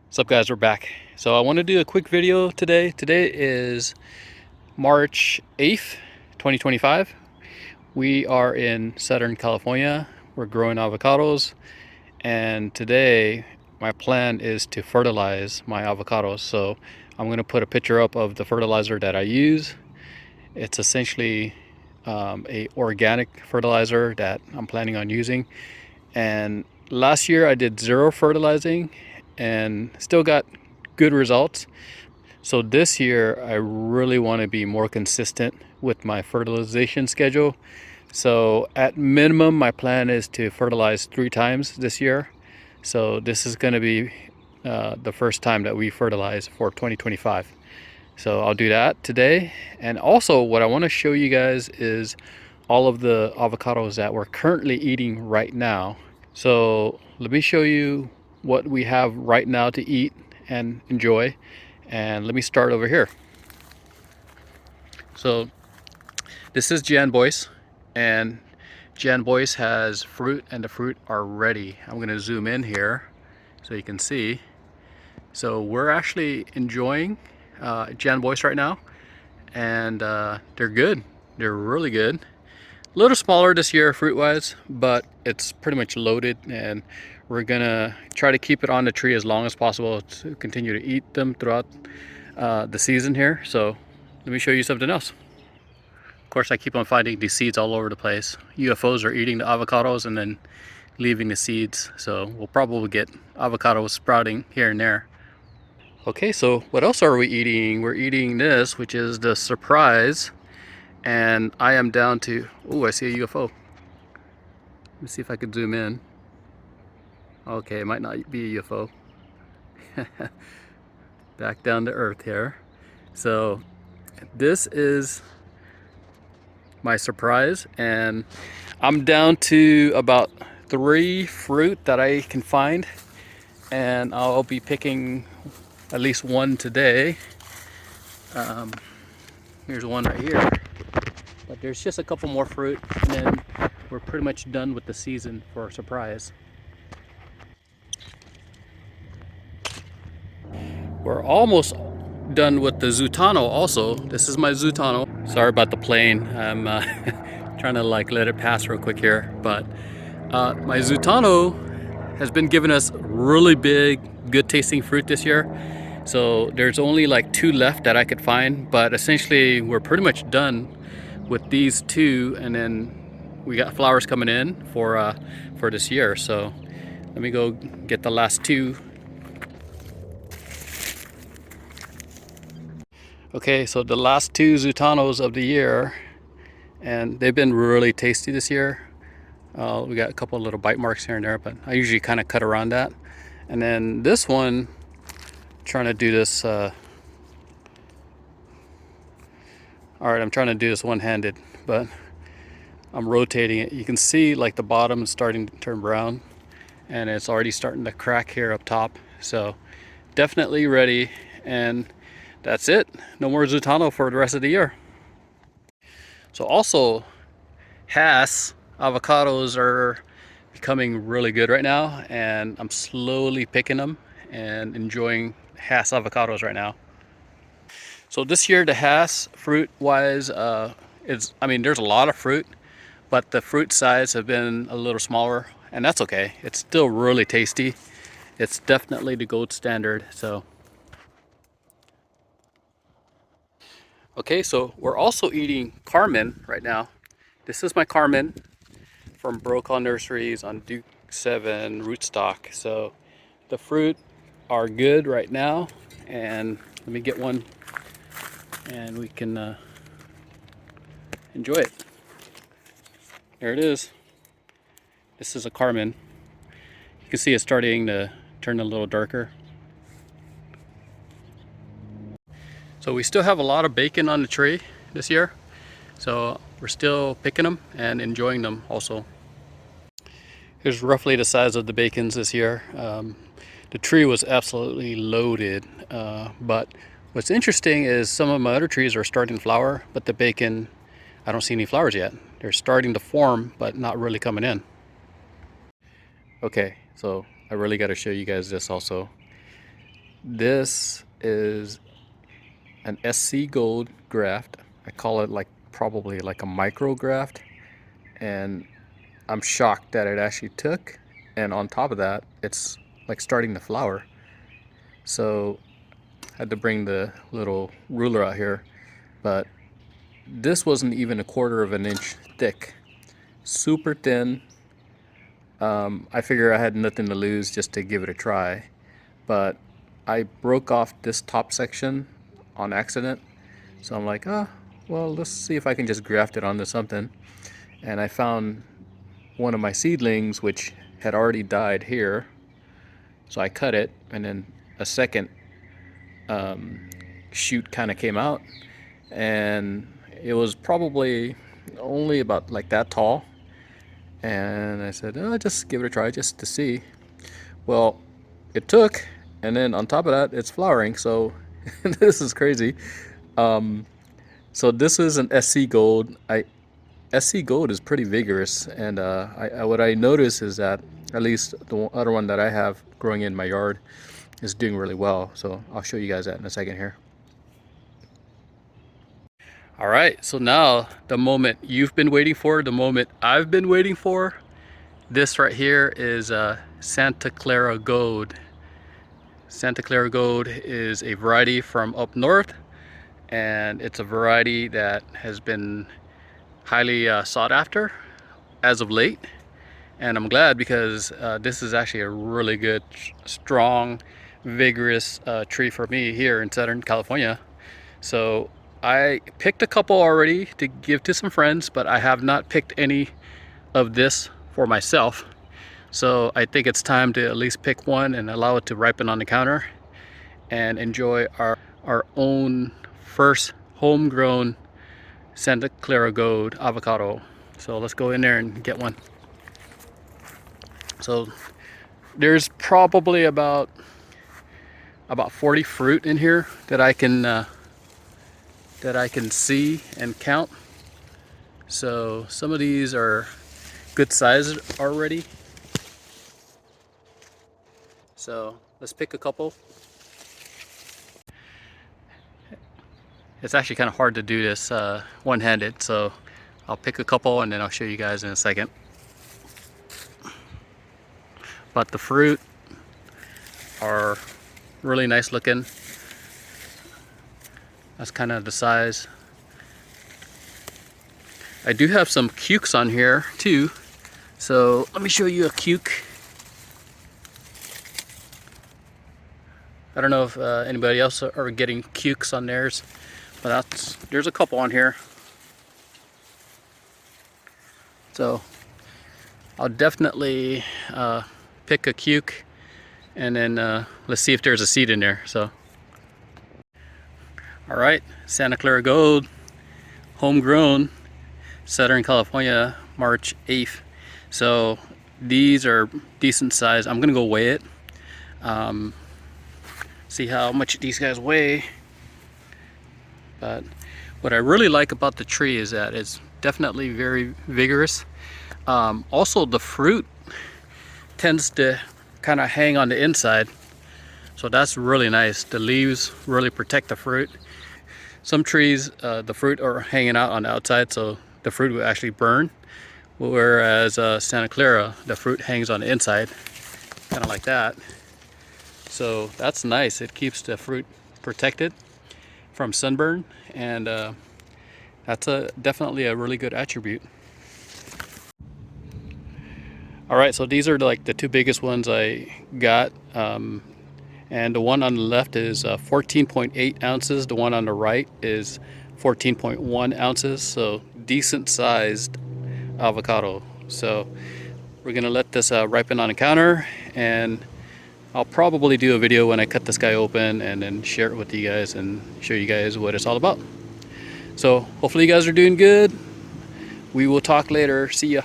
What's up, guys? We're back. So I want to do a quick video today. Today is March 8th, 2025. We are in Southern California. We're growing avocados, and today my plan is to fertilize my avocados. So I'm going to put a picture up of the fertilizer that I use. It's essentially a organic fertilizer that I'm planning on using. And last year I did zero fertilizing and still got good results. So this year I really want to be more consistent with my fertilization schedule. So at minimum my plan is to fertilize 3 times this year. So this is going to be the first time that we fertilize for 2025. So I'll do that today. And also what I want to show you guys is all of the avocados that we're currently eating right now. So let me show you what we have right now to eat and enjoy. And let me start over here. So this is Jan Boyce, and Jan Boyce has fruit, and the fruit are ready. I'm going to zoom in here so you can see. So we're actually enjoying Jan Boyce right now, and they're good. They're really good. A little smaller this year fruit wise, but it's pretty much loaded, and we're gonna try to keep it on the tree as long as possible to continue to eat them throughout the season here. So let me show you something else. Of course, I keep on finding these seeds all over the place. UFOs are eating the avocados and then leaving the seeds, so we'll probably get avocados sprouting here and there. Okay, so what else are we eating? We're eating this, which is the surprise. And I am down to, oh, I see a UFO. Let me see if I can zoom in. Okay, it might not be a UFO. Back down to earth here. So this is my surprise, and I'm down to about 3 fruit that I can find, and I'll be picking at least one today. Here's one right here. But there's just a couple more fruit, and then we're pretty much done with the season for a surprise. We're almost done with the Zutano also. This is my Zutano. Sorry about the plane. I'm trying to let it pass real quick here. But my Zutano has been giving us really big, good tasting fruit this year. So there's only like 2 left that I could find, but essentially we're pretty much done with these 2, and then we got flowers coming in for this year. So let me go get the last 2. Okay, so the last 2 Zutanos of the year, and they've been really tasty this year. We got a couple of little bite marks here and there, but I usually kind of cut around that. And then this one, trying to do this alright, I'm trying to do this one-handed, but I'm rotating it. You can see like the bottom is starting to turn brown, and it's already starting to crack here up top. So definitely ready, and that's it. No more Zutano for the rest of the year. So also, Hass avocados are becoming really good right now, and I'm slowly picking them and enjoying Hass avocados right now. So this year the Hass fruit wise there's a lot of fruit, but the fruit size have been a little smaller, and that's okay. It's still really tasty. It's definitely the gold standard. So okay, so we're also eating Carmen right now. This is my Carmen from Brokaw Nurseries on Duke 7 rootstock. So the fruit are good right now, and let me get one and we can enjoy it. There it is. This is a Carmen. You can see it's starting to turn a little darker. So we still have a lot of bacon on the tree this year. So we're still picking them and enjoying them also. Here's roughly the size of the bacons this year. The tree was absolutely loaded, but what's interesting is some of my other trees are starting to flower, but the bacon, I don't see any flowers yet. They're starting to form, but not really coming in. Okay, so I really got to show you guys this also. This is an SC Gold graft. I call it like probably like a micro graft, and I'm shocked that it actually took. And on top of that, it's like starting to flower. So I had to bring the little ruler out here, but this wasn't even a quarter of an inch thick, super thin. I figure I had nothing to lose just to give it a try, but I broke off this top section on accident. So I'm like, well, let's see if I can just graft it onto something. And I found one of my seedlings, which had already died here. So I cut it, and then a second shoot kind of came out, and it was probably only about like that tall. And I said, just give it a try just to see. Well, it took, and then on top of that, it's flowering. So this is crazy. So this is an SC Gold. SC Gold is pretty vigorous, and what I notice is that at least the other one that I have growing in my yard is doing really well. So I'll show you guys that in a second here. All right, so now the moment you've been waiting for, the moment I've been waiting for. This right here is Santa Clara Gold. Santa Clara Gold is a variety from up north, and it's a variety that has been highly sought after as of late. And I'm glad, because this is actually a really good, strong, vigorous tree for me here in Southern California. So I picked a couple already to give to some friends, but I have not picked any of this for myself. So I think it's time to at least pick one and allow it to ripen on the counter and enjoy our own first homegrown Santa Clara Gold avocado. So let's go in there and get one. So there's probably about 40 fruit in here that I can see and count. So some of these are good size already. So let's pick a couple. It's actually kind of hard to do this one-handed, so I'll pick a couple and then I'll show you guys in a second. But the fruit are really nice looking. That's kind of the size. I do have some cukes on here too, so let me show you a cuke. I don't know if anybody else are getting cukes on theirs, but there's a couple on here. So I'll definitely pick a cuke, and then let's see if there's a seed in there. So, all right, Santa Clara Gold, homegrown, Southern California, March 8th. So these are decent size. I'm gonna go weigh it, see how much these guys weigh. But what I really like about the tree is that it's definitely very vigorous. Also, the fruit tends to kind of hang on the inside, so that's really nice. The leaves really protect the fruit. Some trees, the fruit are hanging out on the outside, so the fruit will actually burn, whereas Santa Clara, the fruit hangs on the inside, kind of like that. So that's nice. It keeps the fruit protected from sunburn, and that's definitely a really good attribute. All right, so these are like the two biggest ones I got, and the one on the left is 14.8 ounces. The one on the right is 14.1 ounces, so decent sized avocado. So we're gonna let this ripen on the counter, and I'll probably do a video when I cut this guy open and then share it with you guys and show you guys what it's all about. So hopefully you guys are doing good. We will talk later. See ya.